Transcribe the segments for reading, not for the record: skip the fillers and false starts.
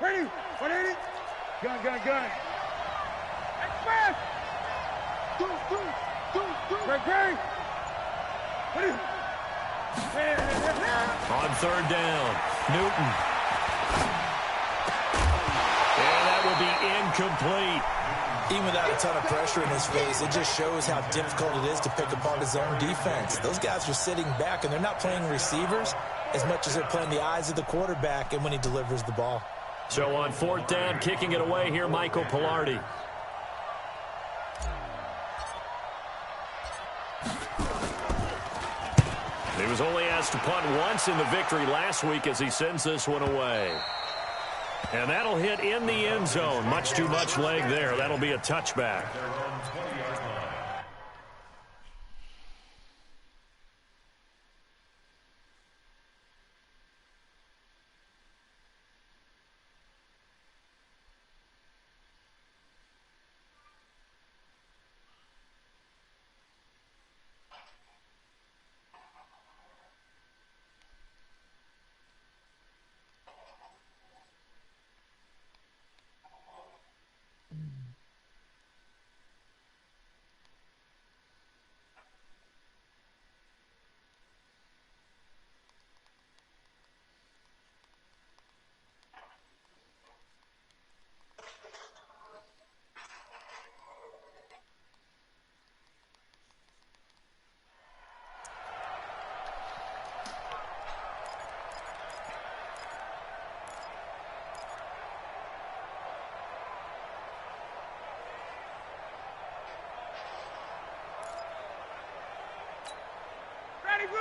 Ready? 180. Gun. Express. Two. Great. Ready? On third down, Newton. And that will be incomplete. Even without a ton of pressure in his face, it just shows how difficult it is to pick apart his own defense. Those guys are sitting back, and they're not playing receivers as much as they're playing the eyes of the quarterback and when he delivers the ball. So on fourth down, kicking it away here, Michael Palardy. He was only asked to punt once in the victory last week as he sends this one away. And that'll hit in the end zone. Much too much leg there. That'll be a touchback.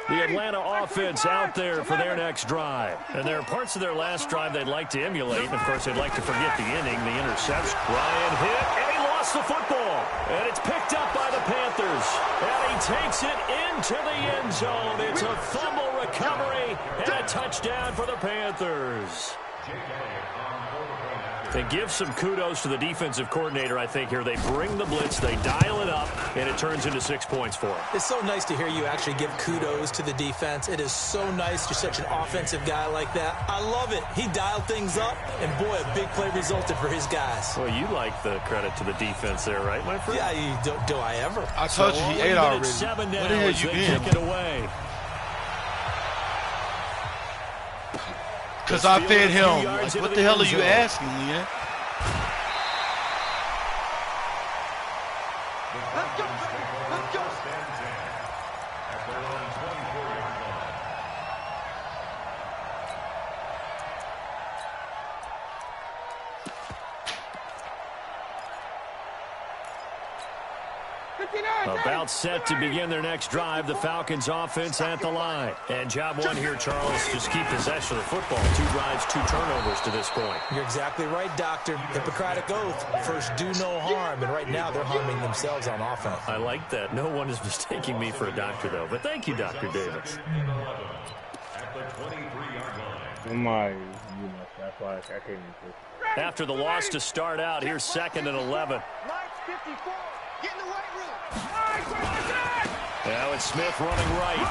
The Atlanta offense out there for their next drive. And there are parts of their last drive they'd like to emulate. And, of course, they'd like to forget the inning, the interception. Ryan hit, and he lost the football. And it's picked up by the Panthers. And he takes it into the end zone. It's a fumble recovery and a touchdown for the Panthers. They give some kudos to the defensive coordinator, I think, here. They bring the blitz, they dial it up, and it turns into 6 points for them. It's so nice to hear you actually give kudos to the defense. It is so nice. You're such an offensive guy like that. I love it. He dialed things up, and, boy, a big play resulted for his guys. Well, you like the credit to the defense there, right, my friend? Yeah, do I ever? I told you he ate already. What the hell you been? Kick it away. Because I fed him. Like, what the hell are you asking, man? Let's go. About set to begin their next drive. The Falcons offense at the line. And job one here, Charles, just keep possession of the football. 2 drives, 2 turnovers to this point. You're exactly right, Doctor. Hippocratic oath. First, do no harm. And right now, they're harming themselves on offense. I like that. No one is mistaking me for a doctor, though. But thank you, Dr. Davis. After the loss to start out, here's 2nd and 11. Get in the right room. Now it's Smith running right.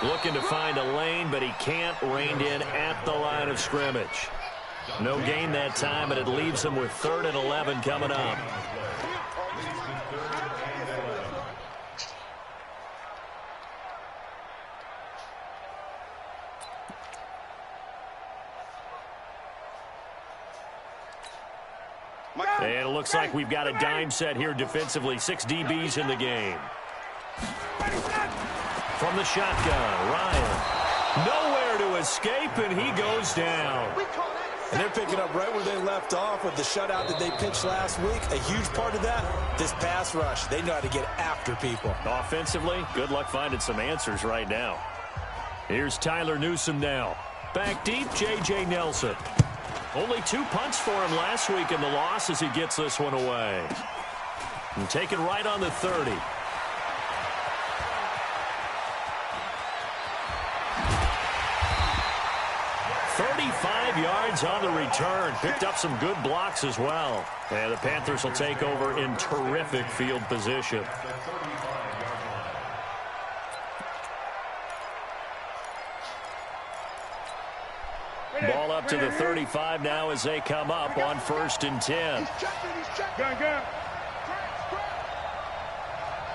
Looking to find a lane, but he can't. Reined in at the line of scrimmage. No gain that time, but it leaves him with 3rd and 11 coming up. And it looks like we've got a dime set here defensively. 6 DBs in the game. From the shotgun, Ryan. Nowhere to escape, and he goes down. And they're picking up right where they left off with the shutout that they pitched last week. A huge part of that, this pass rush. They know how to get after people. Offensively, good luck finding some answers right now. Here's Tyler Newsome now. Back deep, J.J. Nelson. Only 2 punts for him last week in the loss as he gets this one away. And taken right on the 30. Yards on the return. Picked up some good blocks as well. And the Panthers will take over in terrific field position. Ball up to the 35 now as they come up on 1st and 10. Gun, gun.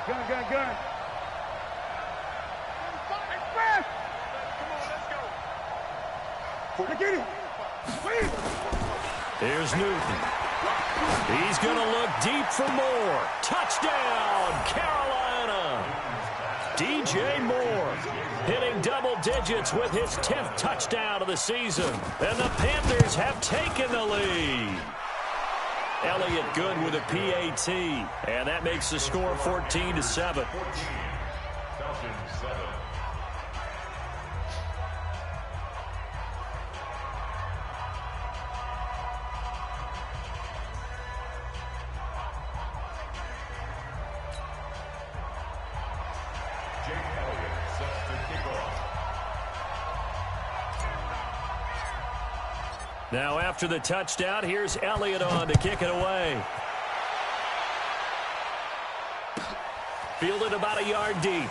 Gun, gun, gun. Express! Come on, let's go. Get it. Please. Here's Newton. He's going to look deep for more. Touchdown, Carolina. DJ Moore hitting double digits with his 10th touchdown of the season. And the Panthers have taken the lead. Elliott Good with a PAT. And that makes the score 14-7. Now after the touchdown, here's Elliott on to kick it away. Fielded about a yard deep.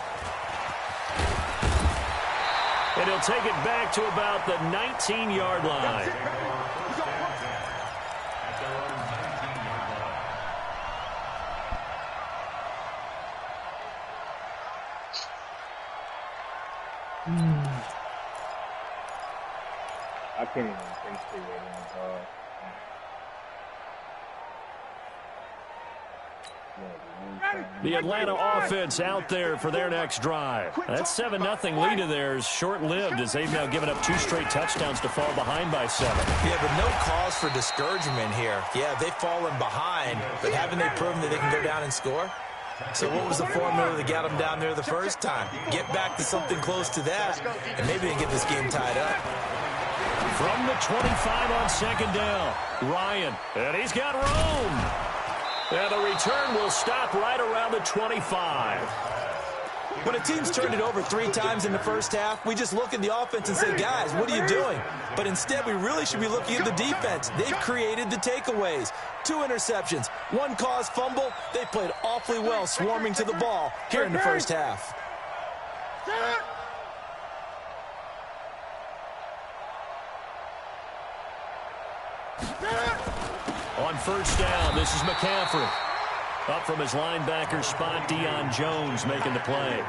And he'll take it back to about the 19-yard line. I can't even think straight right now. The Atlanta offense out there for their next drive. That 7-0 lead of theirs short-lived as they've now given up 2 straight touchdowns to fall behind by 7. Yeah, but no cause for discouragement here. Yeah, they've fallen behind, but haven't they proven that they can go down and score? So what was the formula that got them down there the first time? Get back to something close to that, and maybe they can get this game tied up. From the 25 on 2nd down, Ryan, and he's got room. And the return will stop right around the 25. When a team's turned it over 3 times in the first half, we just look at the offense and say, guys, what are you doing? But instead, we really should be looking at the defense. They've created the takeaways. 2 interceptions, 1 caused fumble. They played awfully well swarming to the ball here in the first half. On 1st down, this is McCaffrey. Up from his linebacker spot, Deion Jones making the play.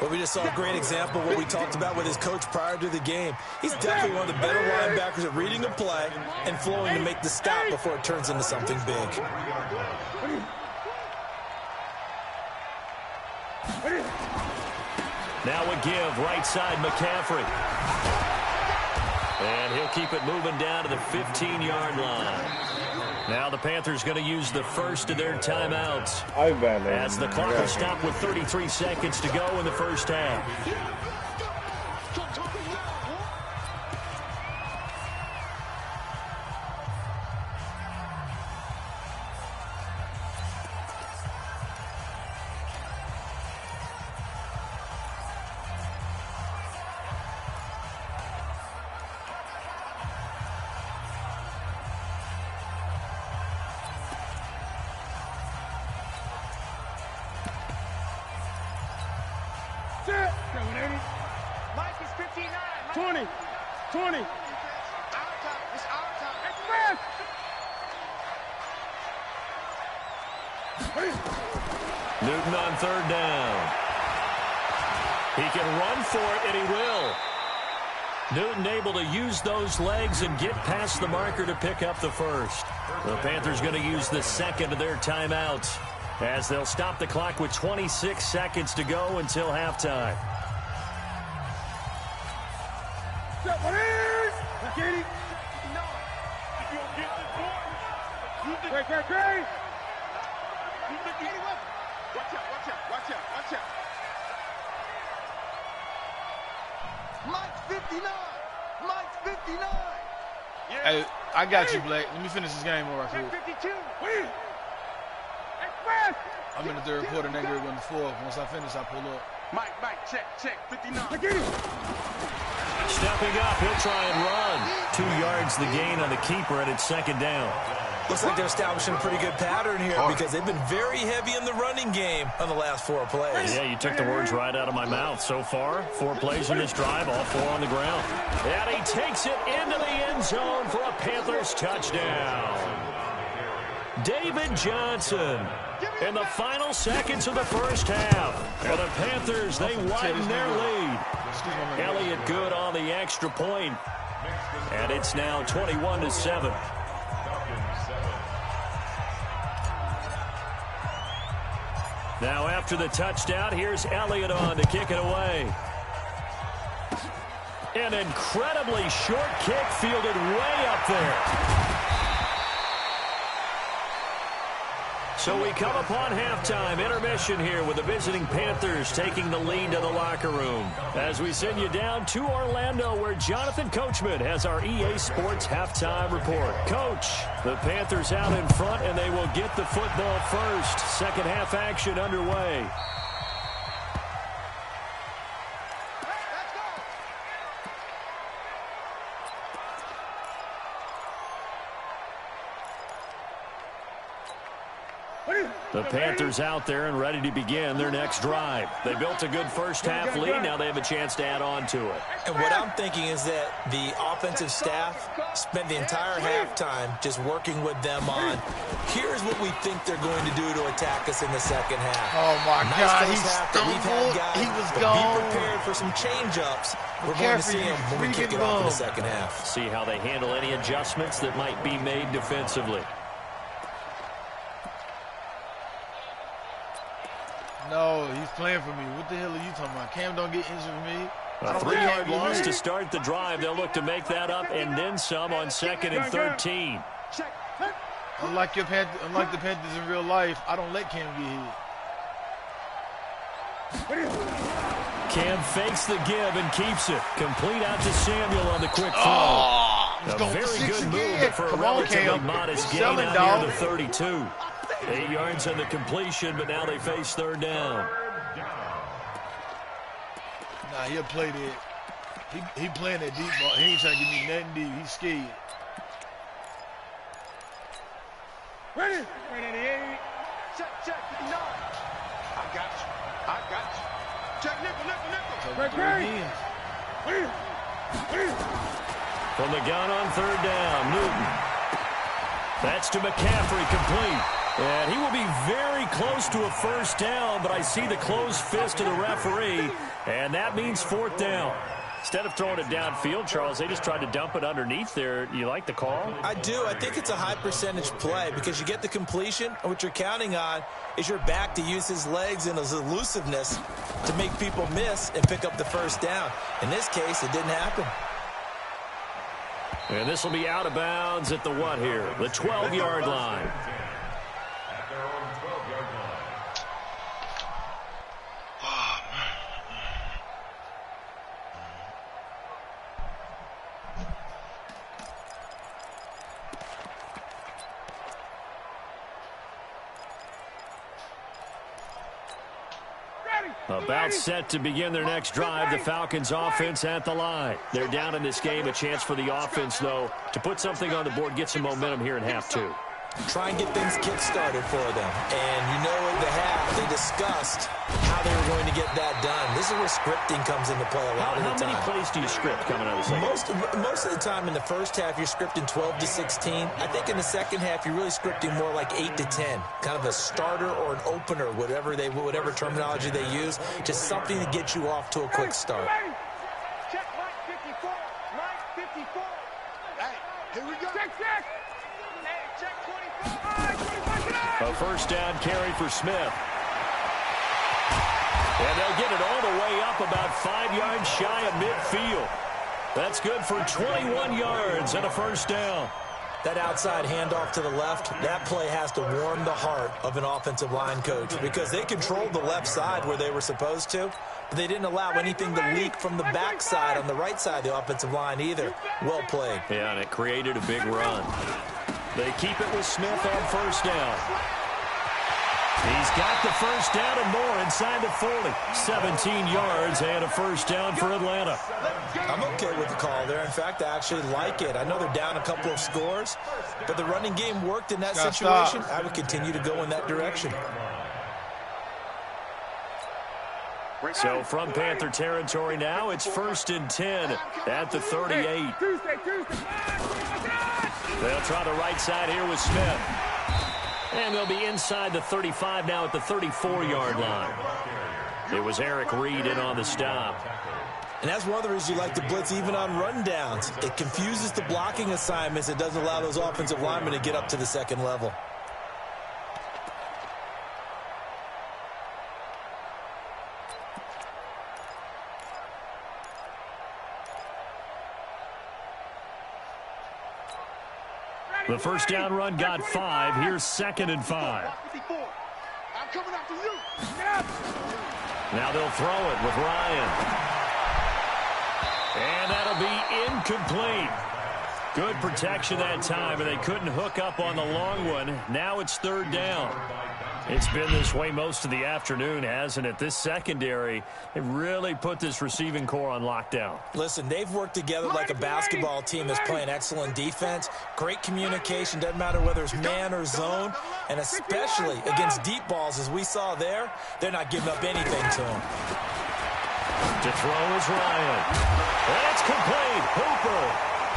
Well, we just saw a great example of what we talked about with his coach prior to the game. He's definitely one of the better linebackers at reading a play and flowing to make the stop before it turns into something big. Now a give, right side McCaffrey. And he'll keep it moving down to the 15-yard line. Now the Panthers going to use the first of their timeouts as the clock will stop with 33 seconds to go in the first half. Mike is 59. 20. 20. It's our time. Express! Newton on 3rd down. He can run for it, and he will. Newton able to use those legs and get past the marker to pick up the first. The Panthers going to use the second of their timeouts as they'll stop the clock with 26 seconds to go until halftime. Great. Watch out. Mike's 59. Mike's 59. Hey, I got you, Blake. Let me finish this game over here. 52. Win. Express. I'm in the 3rd quarter, and they're going to win the 4th. Once I finish, I pull up. Mike, check. 59. Stepping up, he'll try and run. 2 yards the gain on the keeper, and it's 2nd down. Looks like they're establishing a pretty good pattern here because they've been very heavy in the running game on the last 4 plays. Yeah, you took the words right out of my mouth. So far, 4 plays in this drive, all 4 on the ground. And he takes it into the end zone for a Panthers touchdown. David Johnson in the final seconds of the first half. For the Panthers, they widen their lead. Elliott good on the extra point. And it's now 21-7. Now after the touchdown, here's Elliott on to kick it away. An incredibly short kick fielded way up there. So we come upon halftime, intermission here with the visiting Panthers taking the lead to the locker room. As we send you down to Orlando where Jonathan Coachman has our EA Sports halftime report. Coach, the Panthers out in front and they will get the football first. Second half action underway. The Panthers out there and ready to begin their next drive. They built a good first half lead. Now they have a chance to add on to it. And what I'm thinking is that the offensive staff spent the entire halftime just working with them on, here's what we think they're going to do to attack us in the second half. Oh, my God. He stumbled. He was gone. Be prepared for some change-ups. We're going to see him when we kick it off in the second half. See how they handle any adjustments that might be made defensively. No, he's playing for me. What the hell are you talking about? Cam don't get injured for me. A 3-yard loss to start the drive. They'll look to make that up and then some on 2nd and 13. Unlike the Panthers in real life, I don't let Cam get hit. Cam fakes the give and keeps it. Complete out to Samuel on the quick throw. Oh, a very good move for a relatively modest gain out here to 32. 8 yards on the completion, but now they face third down. Nah, he'll play that. He playing that deep ball. He ain't trying to give me nothing deep. He's scared. Ready? Ready. Check. No. I got you. Check nickel. From the gun on third down, Newton. That's to McCaffrey, complete. And he will be very close to a first down, but I see the closed fist of the referee, and that means fourth down. Instead of throwing it downfield, Charles, they just tried to dump it underneath there. You like the call? I do. I think it's a high percentage play because you get the completion, and what you're counting on is your back to use his legs and his elusiveness to make people miss and pick up the first down. In this case, it didn't happen. And this will be out of bounds at the what here? The 12-yard line. About set to begin their next drive, the Falcons offense at the line. They're down in this game. A chance for the offense, though, to put something on the board, get some momentum here in half two. Try and get things kick-started for them. And you know in the half, they discussed how they were going to get that done. This is where scripting comes into play a lot of the time. How many plays do you script coming out of the second? Most of the time in the first half, you're scripting 12 to 16. I think in the second half, you're really scripting more like 8 to 10. Kind of a starter or an opener, whatever terminology they use. Just something to get you off to a quick start. Check Mike 54. Mike 54. Hey, here we go. Check. Hey, check 25. A first down carry for Smith. And they'll get it all the way up about 5 yards shy of midfield. That's good for 21 yards and a first down. That outside handoff to the left, that play has to warm the heart of an offensive line coach because they controlled the left side where they were supposed to, but they didn't allow anything to leak from the backside on the right side of the offensive line either. Well played. Yeah, and it created a big run. They keep it with Smith on first down. He's got the first down and more inside the 40. 17 yards and a first down for Atlanta. I'm okay with the call there. In fact, I actually like it. I know they're down a couple of scores, but the running game worked in that situation. I would continue to go in that direction. So from Panther territory now, it's 1st and 10 at the 38. They'll try the right side here with Smith. And they'll be inside the 35 now at the 34-yard line. It was Eric Reed in on the stop. And that's one of the reasons you like to blitz even on rundowns. It confuses the blocking assignments. It doesn't allow those offensive linemen to get up to the second level. The first down run got 5. Here's 2nd and 5. I'm coming after you. Now they'll throw it with Ryan. And that'll be incomplete. Good protection that time, and they couldn't hook up on the long one. Now it's 3rd down. It's been this way most of the afternoon, hasn't it? This secondary, they really put this receiving core on lockdown. Listen, they've worked together like a basketball team that's playing excellent defense. Great communication, doesn't matter whether it's man or zone. And especially against deep balls, as we saw there, they're not giving up anything to them. To throw is Ryan. That's complete. Hooper.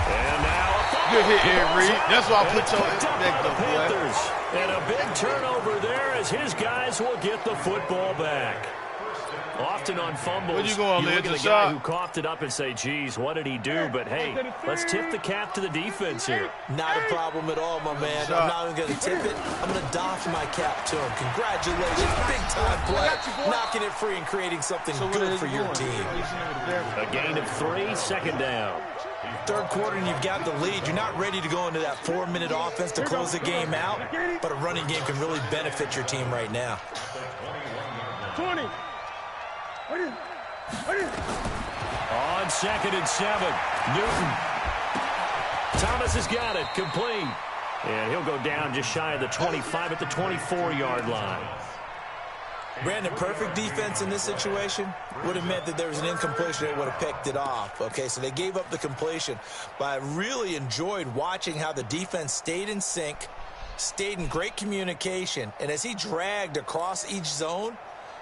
And now a good hit, Eric Reed. That's why I put your neck up, boy. And a big turnover there as his guys will get the football back. Often on fumbles, where you going, look at the guy who coughed it up and say, geez, what did he do? But, hey, let's tip the cap to the defense here. Not a problem at all, my man. I'm not even going to tip it. I'm going to doff my cap to him. Congratulations. Big-time play. Knocking it free and creating something good for your team. A gain of 3, 2nd down. 3rd quarter and you've got the lead. You're not ready to go into that 4-minute offense to close the game out, but a running game can really benefit your team right now. 20. On 2nd and 7, Newton. Thomas has got it, complete. And he'll go down just shy of the 25 at the 24-yard line. Brandon, perfect defense in this situation would have meant that there was an incompletion. They would have picked it off. Okay, so they gave up the completion. But I really enjoyed watching how the defense stayed in sync, stayed in great communication. And as he dragged across each zone,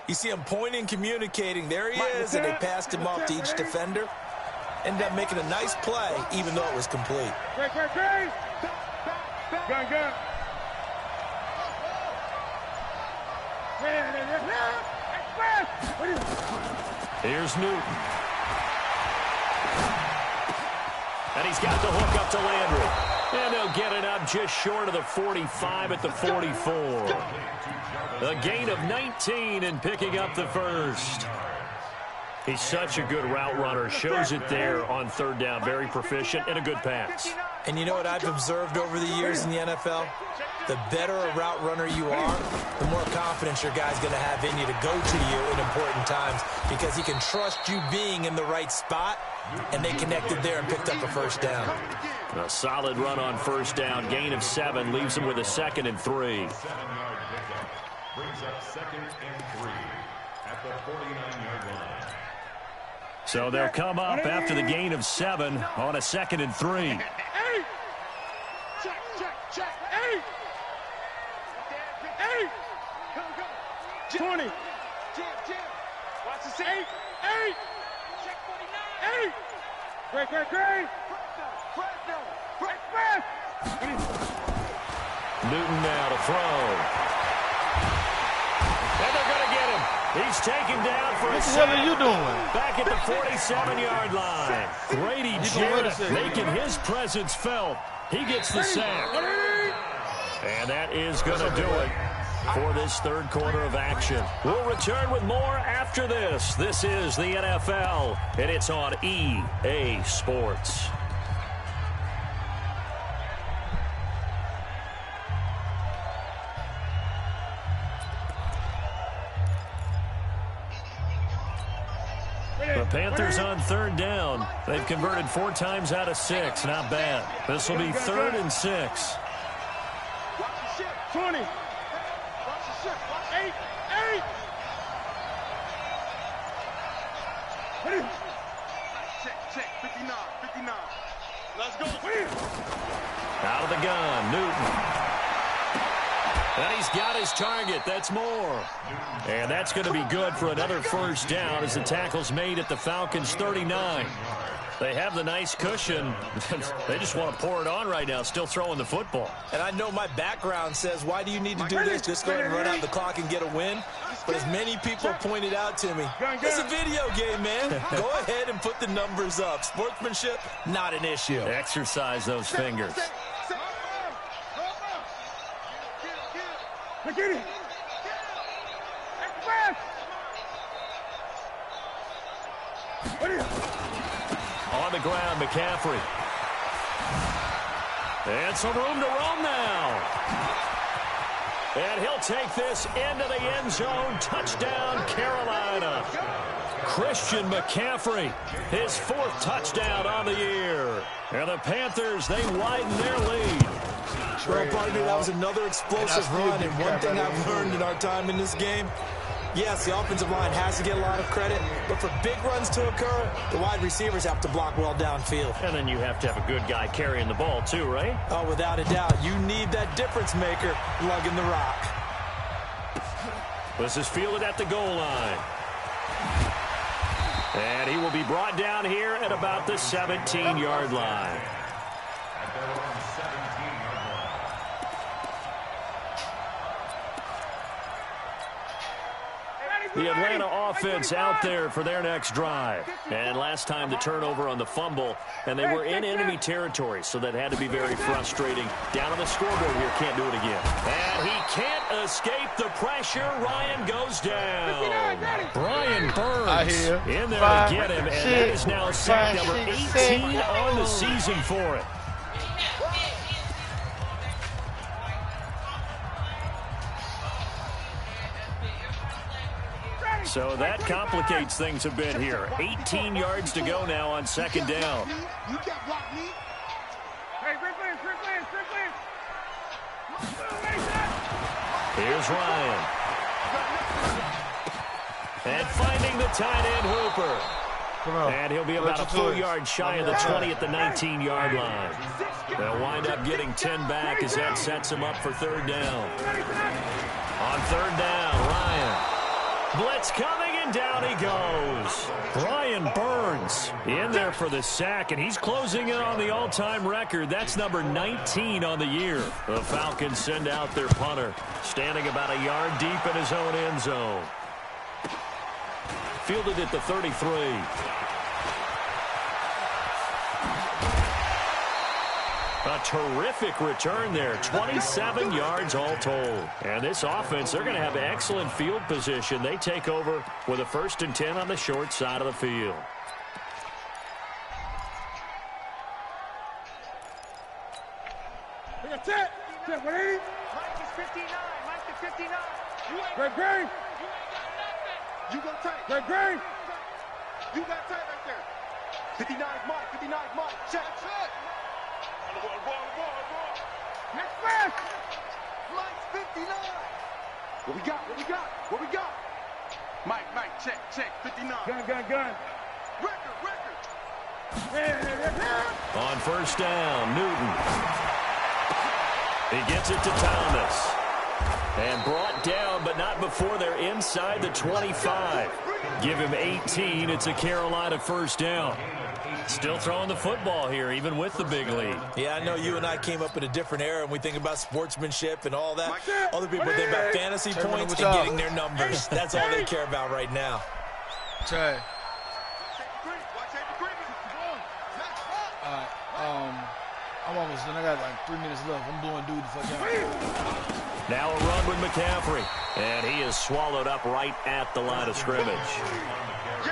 you see him pointing, communicating. There he is, and they passed him off to each defender. Ended up making a nice play, even though it was complete. Gun. Here's Newton. And he's got the hook up to Landry. And they'll get it up just short of the 45 at the 44. A gain of 19 and picking up the first. He's such a good route runner. Shows it there on 3rd down. Very proficient and a good pass. And you know what I've observed over the years in the NFL? The better a route runner you are, the more confidence your guy's going to have in you to go to you in important times because he can trust you being in the right spot, and they connected there and picked up a first down. A solid run on 1st down. Gain of 7 leaves him with a 2nd and 3. Brings up 2nd and 3 at the 49-yard line. So they'll come up after the gain of 7 on a 2nd and 3. Check. 20. Watch the 8. Check 49. 8. Great. Newton now to throw. And they're going to get him. He's taken down for a sack. What the hell are you doing? Back at the 47-yard line. Grady Jarrett making his presence felt. He gets the sack. And that is going to do it for this 3rd quarter of action. We'll return with more after this. This is the NFL, and it's on EA Sports. The Panthers on 3rd down. They've converted 4 times out of 6. Not bad. This will be 3rd and 6. 20. 8. Check. 59. Let's go. Out of the gun, Newton. And he's got his target. That's more. And that's going to be good for another first down as the tackle's made at the Falcons' 39. They have the nice cushion. They just want to pour it on right now, still throwing the football. And I know my background says, why do you need to do this? Just go ahead and run out the clock and get a win. But as many people have pointed out to me, it's a video game, man. Go ahead and put the numbers up. Sportsmanship, not an issue. Exercise those fingers. Get it. On the ground, McCaffrey. And some room to roam now. And he'll take this into the end zone. Touchdown, Carolina. Christian McCaffrey, his 4th touchdown on the year. And the Panthers, they widen their lead. Well, pardon me, that was another explosive run. And one thing I've learned in our time in this game, yes, the offensive line has to get a lot of credit, but for big runs to occur, the wide receivers have to block well downfield. And then you have to have a good guy carrying the ball too, right? Oh, without a doubt. You need that difference maker lugging the rock. This is fielded at the goal line. And he will be brought down here at about the 17-yard line. The Atlanta offense out there for their next drive. And last time the turnover on the fumble, and they were in enemy territory, so that had to be very frustrating. Down on the scoreboard here, can't do it again. And he can't escape the pressure. Ryan goes down. Brian Burns in there to get him, and that is now sack number 18 on the season for it. So that complicates things a bit here. 18 yards to go now on second down. You can't block me. Hey, Rick Lance. Here's Ryan. And finding the tight end Hooper. And he'll be about a full yard shy of the 20 at the 19-yard line. They'll wind up getting 10 back as that sets him up for third down. On third down, Ryan. Blitz coming, and down he goes. Brian Burns in there for the sack, and he's closing in on the all-time record. That's number 19 on the year. The Falcons send out their punter, standing about a yard deep in his own end zone. Fielded at the 33. A terrific return there. 27 yards all told. And this offense, they're going to have excellent field position. They take over with a 1st and 10 on the short side of the field. That's it. Mike is 59. Mike is 59. Greg. You got tight. Greg. You got tight right there. 59 Mike. 59 Mike. Check. Next pass. Mike's 59. What we got? Mike, check. 59. Gun. Record. On first down, Newton. He gets it to Thomas. And brought down, but not before they're inside the 25. Give him 18. It's a Carolina first down. Still throwing the football here, even with the big lead. Yeah, I know you and I came up in a different era, and we think about sportsmanship and all that. Other people think about fantasy points and getting their numbers. That's all they care about right now. Try. I'm almost done. I got like 3 minutes left. I'm doing dude for y'all. Now a run with McCaffrey. And he is swallowed up right at the line of scrimmage.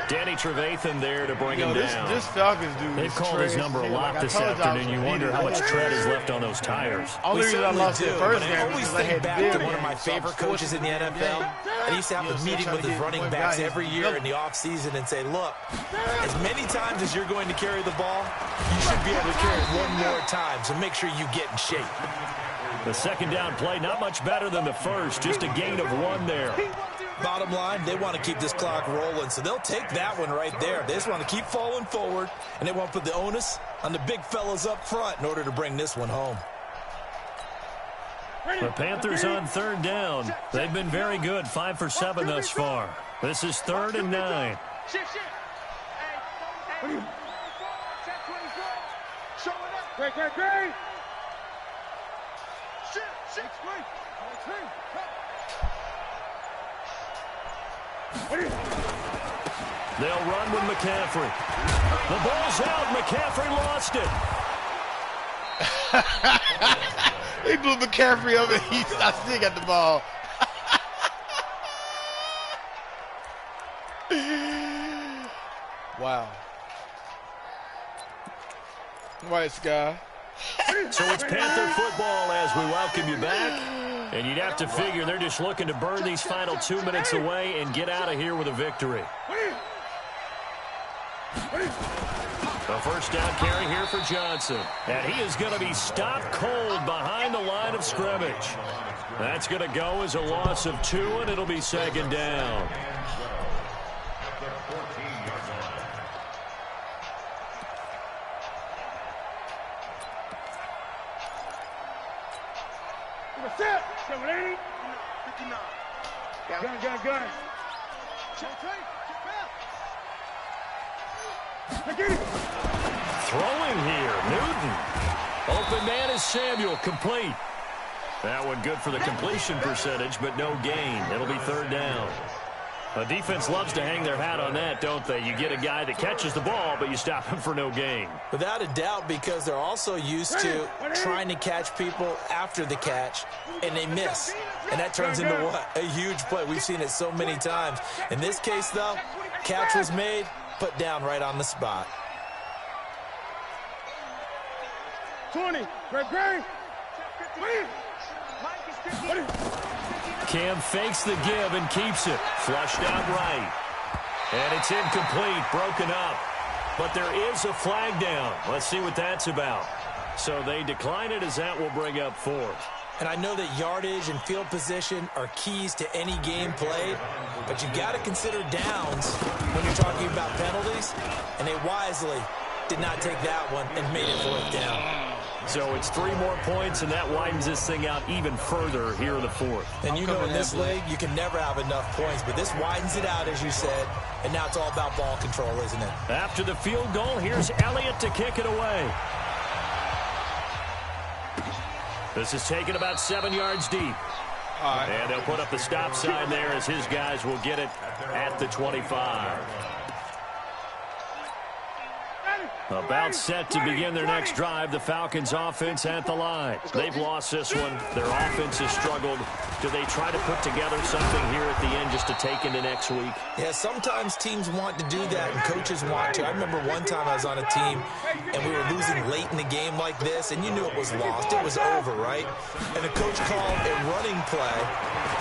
Danny Trevathan there to bring him down. This Falcons dude. They've called his number a lot this afternoon. You wonder how much tread is left on those tires. We certainly do, but I always think back to one of my favorite coaches in the NFL. And he used to have a meeting with his running backs every year in the offseason and say, look, as many times as you're going to carry the ball, you should be able to carry it one more time, so make sure you get in shape. The second down play, not much better than the first, just a gain of 1 there. Bottom line, they want to keep this clock rolling, so they'll take that one right there. They just want to keep falling forward, and they want to put the onus on the big fellas up front in order to bring this one home. The Panthers on third down. They've been very good, 5 for 7 thus far. This is 3rd and 9. They'll run with McCaffrey. The ball's out. McCaffrey lost it. They blew McCaffrey over. I still got the ball. Wow. White Sky. So it's Panther football as we welcome you back. And you'd have to figure they're just looking to burn these final 2 minutes away and get out of here with a victory. A first down carry here for Johnson. And he is going to be stopped cold behind the line of scrimmage. That's going to go as a loss of 2, and it'll be 2nd down. Gun. Throwing here, Newton. Open man is Samuel, complete. That one good for the completion percentage, but no gain. It'll be 3rd down. A defense loves to hang their hat on that, don't they? You get a guy that catches the ball, but you stop him for no gain. Without a doubt, because they're also used to trying to catch people after the catch, and they miss. And that turns into what? A huge play. We've seen it so many times. In this case, though, catch was made, put down right on the spot. 20. Great. Cam fakes the give and keeps it. Flushed out right. And it's incomplete, broken up. But there is a flag down. Let's see what that's about. So they decline it as that will bring up 4th. And I know that yardage and field position are keys to any game played, but you've got to consider downs when you're talking about penalties, and they wisely did not take that one and made it 4th down. So it's 3 more points, and that widens this thing out even further here in the 4th. And you know in this league, you can never have enough points, but this widens it out, as you said, and now it's all about ball control, isn't it? After the field goal, here's Elliott to kick it away. This is taken about 7 yards deep. And they'll put up the stop sign there as his guys will get it at the 25. About set to begin their next drive, the Falcons offense at the line. They've lost this one. Their offense has struggled. Do they try to put together something here at the end just to take into next week? Yeah, sometimes teams want to do that and coaches want to. I remember one time I was on a team and we were losing late in the game like this, and you knew it was lost. It was over, right? And the coach called a running play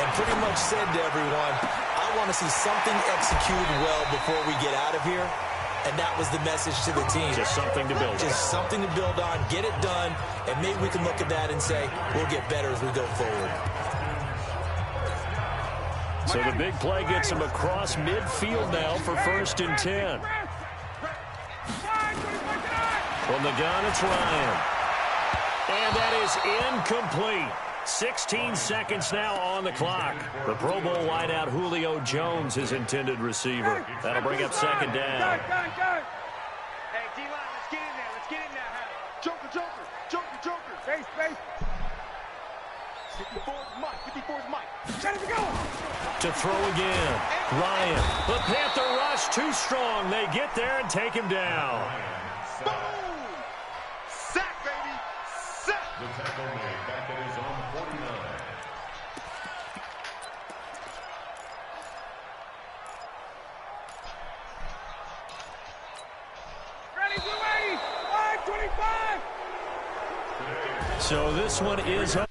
and pretty much said to everyone, I want to see something executed well before we get out of here. And that was the message to the team. Just something to build on. Just something to build on, get it done, and maybe we can look at that and say, we'll get better as we go forward. So the big play gets him across midfield now for 1st and 10. From the gun, it's Ryan. And that is incomplete. 16 seconds now on the clock. The Pro Bowl wideout Julio Jones, his intended receiver. That'll bring up 2nd down. Hey, D-line, let's get in there. Let's get in there. Joker. Space. 54's Mike. Set it to go. To throw again. Ryan. The Panther rush too strong. They get there and take him down. Boom! Sack, baby. Sack. The tackle made back at his own 49. Ready, 5:25. So this one is up.